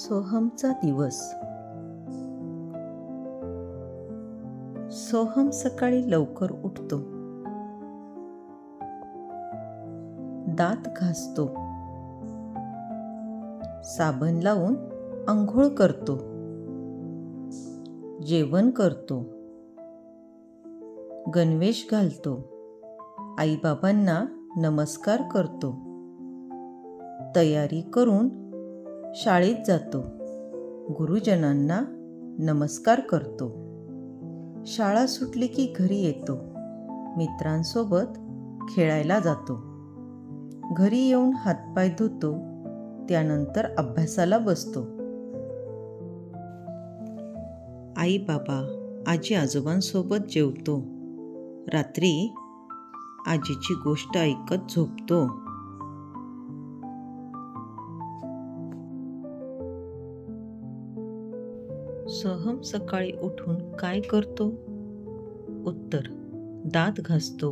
सोहमचा दिवस. सोहम सकाळी लवकर उठतो, दात घासतो, साबण लावून आंघोळ करतो, जेवण करतो, गणवेश घालतो, आईबाबांना नमस्कार करतो, तयारी करून शाळेत जातो, गुरुजनांना नमस्कार करतो. शाळा सुटली की घरी येतो, मित्रांसोबत खेळायला जातो, घरी येऊन हातपाय धुतो, त्यानंतर अभ्यासाला बसतो. आई बाबा आजी आजोबांसोबत जेवतो, रात्री आजीची गोष्ट ऐकत झोपतो. सोहम सकाळी उठून काय करतो? उत्तर: दात घासतो,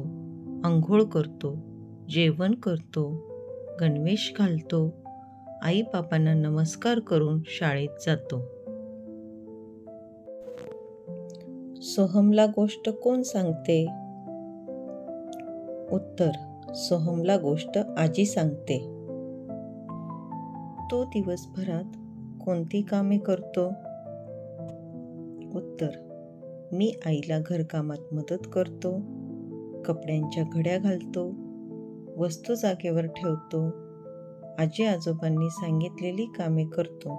आंघोळ करतो, जेवण करतो, गणवेश घालतो, आई बाबांना नमस्कार करून शाळेत जातो. सोहमला गोष्ट कोण सांगते? उत्तर: सोहमला गोष्ट आजी सांगते. तो दिवसभरात कोणती कामे करतो? उत्तर: मी आईला घरकामात मदत करतो, कपड्यांच्या घड्या घालतो, वस्तू जागेवर ठेवतो, आजी आजोबांनी सांगितलेली कामे करतो.